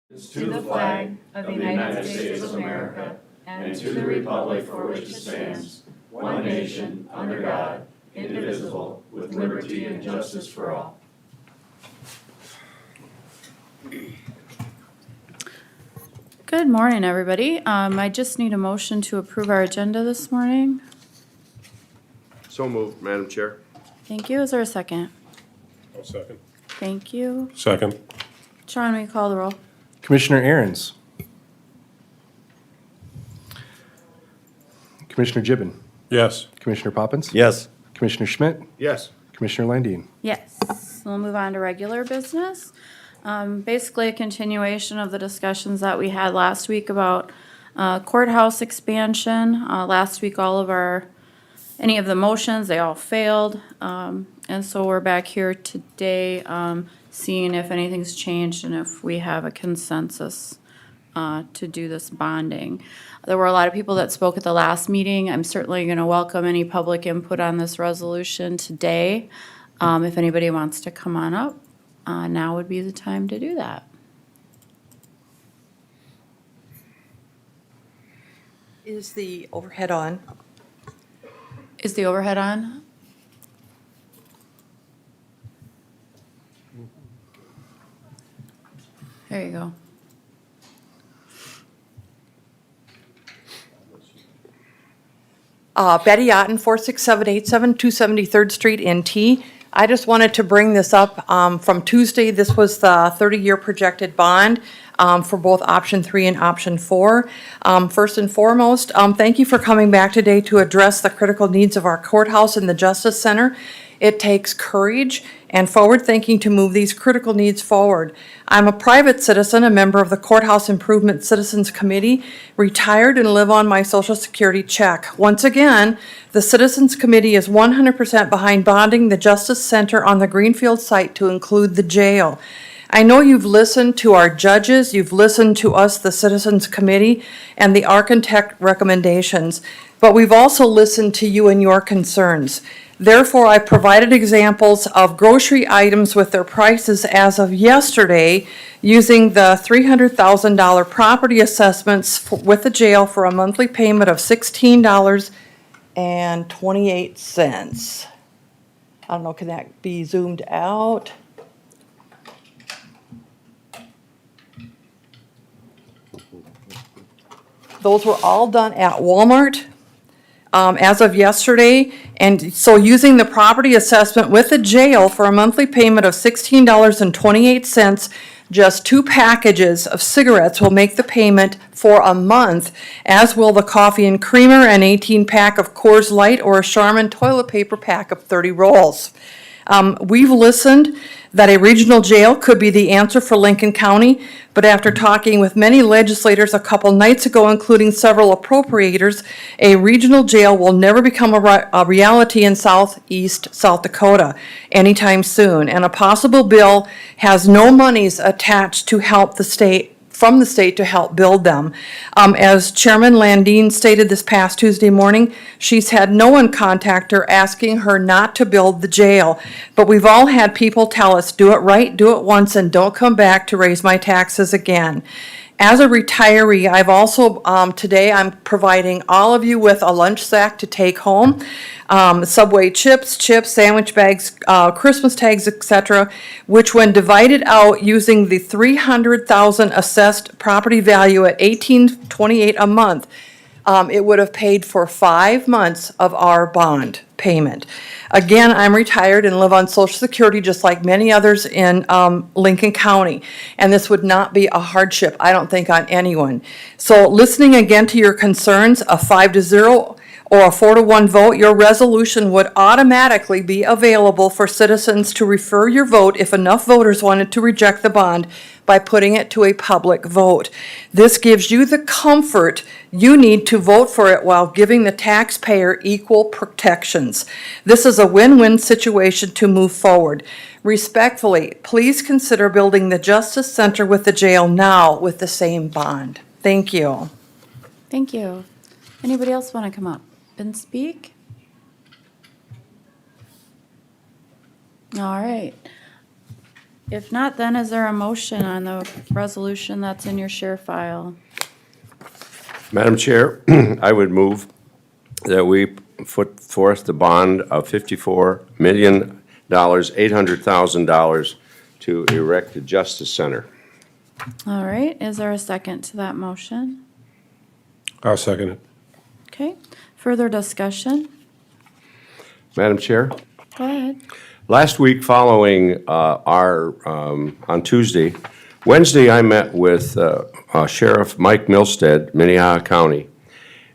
to the flag of the United States of America and to the republic for which it stands, one nation, under God, indivisible, with liberty and justice for all. Good morning, everybody. I just need a motion to approve our agenda this morning. So moved, Madam Chair. Thank you. Is there a second? I'll second. Thank you. Second. Sean, will you call the roll? Commissioner Aaron's. Commissioner Gibbon. Yes. Commissioner Poppins. Yes. Commissioner Schmidt. Yes. Commissioner Landine. Yes. We'll move on to regular business. Basically a continuation of the discussions that we had last week about courthouse expansion. Last week, any of the motions, they all failed. And so we're back here today, seeing if anything's changed and if we have a consensus to do this bonding. There were a lot of people that spoke at the last meeting. I'm certainly going to welcome any public input on this resolution today. If anybody wants to come on up, now would be the time to do that. Is the overhead on? Is the overhead on? There you go. Betty Otten, 46787 273rd Street in T. I just wanted to bring this up from Tuesday. This was the 30-year projected bond for both option 3 and option 4. First and foremost, thank you for coming back today to address the critical needs of our courthouse and the Justice Center. It takes courage and forward thinking to move these critical needs forward. I'm a private citizen, a member of the Courthouse Improvement Citizens Committee, retired and live on my Social Security check. Once again, the Citizens Committee is 100% behind bonding the Justice Center on the Greenfield site to include the jail. I know you've listened to our judges, you've listened to us, the Citizens Committee, and the architect recommendations, but we've also listened to you and your concerns. Therefore, I provided examples of grocery items with their prices as of yesterday using the $300,000 property assessments with the jail for a monthly payment of $16.28. I don't know, can that be zoomed out? Those were all done at Walmart as of yesterday. And so using the property assessment with the jail for a monthly payment of $16.28, just 2 packages of cigarettes will make the payment for a month, as will the coffee and creamer, an 18-pack of Coors Light, or a Charmin toilet paper pack of 30 rolls. We've listened that a regional jail could be the answer for Lincoln County, but after talking with many legislators a couple nights ago, including several appropriators, a regional jail will never become a reality in southeast South Dakota anytime soon, and a possible bill has no monies attached to help the state from the state to help build them. As Chairman Landine stated this past Tuesday morning, she's had no one contact her asking her not to build the jail. But we've all had people tell us, do it right, do it once, and don't come back to raise my taxes again. As a retiree, I've also, today I'm providing all of you with a lunch sack to take home. Subway chips, sandwich bags, Christmas tags, etc., which when divided out using the $300,000 assessed property value at $18.28 a month, it would have paid for 5 months of our bond payment. Again, I'm retired and live on Social Security just like many others in Lincoln County, and this would not be a hardship, I don't think, on anyone. So listening again to your concerns, a 5-0 or a 4-1 vote, your resolution would automatically be available for citizens to refer your vote if enough voters wanted to reject the bond by putting it to a public vote. This gives you the comfort you need to vote for it while giving the taxpayer equal protections. This is a win-win situation to move forward. Respectfully, please consider building the Justice Center with the jail now with the same bond. Thank you. Thank you. Anybody else want to come up and speak? All right. If not, then is there a motion on the resolution that's in your share file? Madam Chair, I would move that we put forth the bond of $54,800,000 to erect the Justice Center. All right, is there a second to that motion? I'll second it. Okay, further discussion? Madam Chair? Go ahead. Last week, following on Tuesday, Wednesday, I met with Sheriff Mike Milstead, Minnehaha County,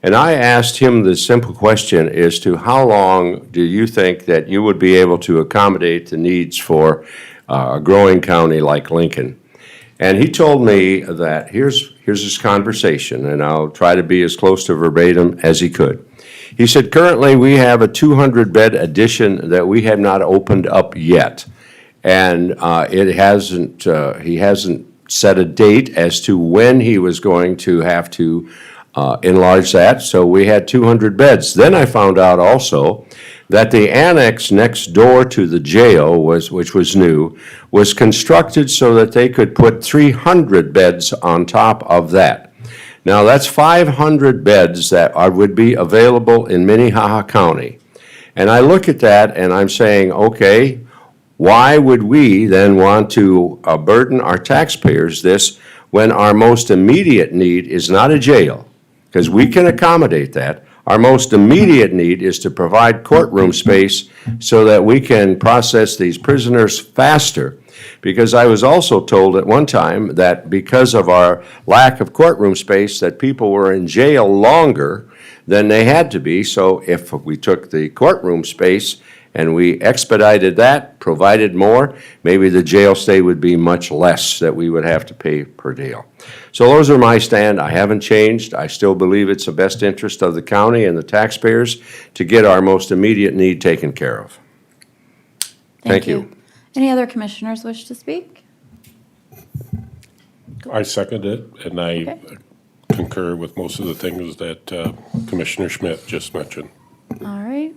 and I asked him the simple question as to how long do you think that you would be able to accommodate the needs for a growing county like Lincoln? And he told me that here's his conversation, and I'll try to be as close to verbatim as he could. He said, currently, we have a 200-bed addition that we have not opened up yet. And he hasn't set a date as to when he was going to have to enlarge that, so we had 200 beds. Then I found out also that the annex next door to the jail, which was new, was constructed so that they could put 300 beds on top of that. Now, that's 500 beds that would be available in Minnehaha County. And I look at that and I'm saying, okay, why would we then want to burden our taxpayers this when our most immediate need is not a jail? Because we can accommodate that. Our most immediate need is to provide courtroom space so that we can process these prisoners faster. Because I was also told at one time that because of our lack of courtroom space, that people were in jail longer than they had to be. So if we took the courtroom space and we expedited that, provided more, maybe the jail stay would be much less that we would have to pay per deal. So those are my stand. I haven't changed. I still believe it's the best interest of the county and the taxpayers to get our most immediate need taken care of. Thank you. Any other commissioners wish to speak? I second it, and I Okay. concur with most of the things that Commissioner Schmidt just mentioned. All right.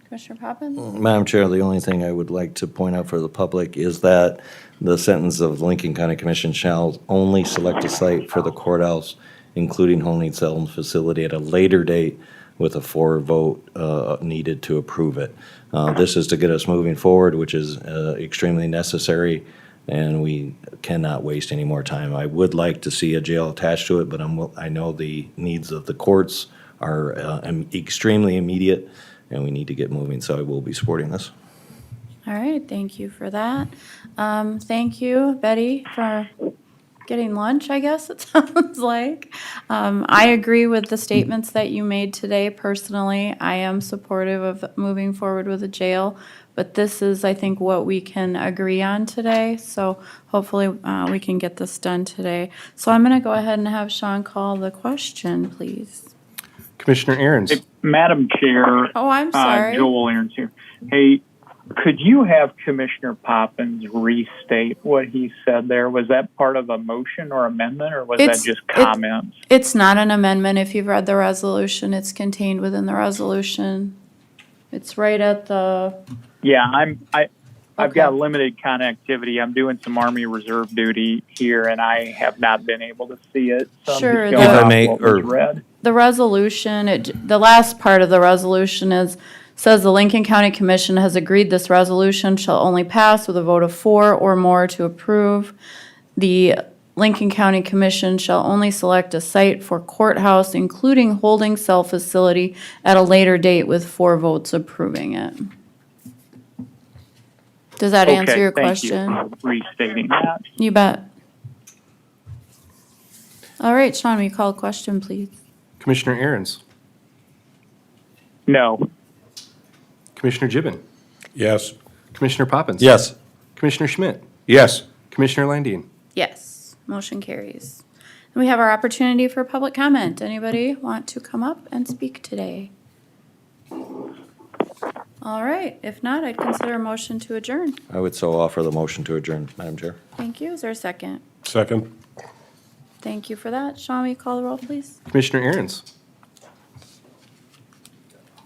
Commissioner Poppins? Madam Chair, the only thing I would like to point out for the public is that the sentence of Lincoln County Commission shall only select a site for the courthouse, including holding cell facility at a later date with a 4 vote needed to approve it. This is to get us moving forward, which is extremely necessary, and we cannot waste any more time. I would like to see a jail attached to it, but I know the needs of the courts are extremely immediate, and we need to get moving, so I will be supporting this. All right, thank you for that. Thank you, Betty, for getting lunch, I guess it sounds like. I agree with the statements that you made today. Personally, I am supportive of moving forward with a jail, but this is, I think, what we can agree on today. So hopefully we can get this done today. So I'm going to go ahead and have Sean call the question, please. Commissioner Aaron's. Hey, Madam Chair. Oh, I'm sorry. Joel Aaron's here. Hey, could you have Commissioner Poppins restate what he said there? Was that part of a motion or amendment, or was that just comments? It's not an amendment. If you've read the resolution, it's contained within the resolution. It's right at the, Yeah, I've Okay. got limited connectivity. I'm doing some Army Reserve duty here, and I have not been able to see it. So Sure, I'm just going If I off may, what was or- read. the resolution, the last part of the resolution says the Lincoln County Commission has agreed this resolution shall only pass with a vote of 4 or more to approve. The Lincoln County Commission shall only select a site for courthouse, including holding cell facility, at a later date with 4 votes approving it. Does that answer your question? Thank you for restating that. You bet. All right, Sean, will you call a question, please? Commissioner Aaron's. No. Commissioner Gibbon. Yes. Commissioner Poppins. Yes. Commissioner Schmidt. Yes. Commissioner Landine. Yes, motion carries. And we have our opportunity for public comment. Anybody want to come up and speak today? All right, if not, I'd consider a motion to adjourn. I would so offer the motion to adjourn, Madam Chair. Thank you. Is there a second? Second? Thank you for that. Sean, will you call the roll, please? Commissioner Aaron's.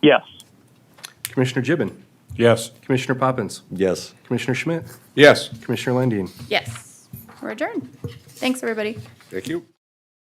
Yes. Commissioner Gibbon. Yes. Commissioner Poppins, Yes. Commissioner Schmidt, Yes. Commissioner Landine. Yes, we're adjourned. Thanks, everybody. Thank you.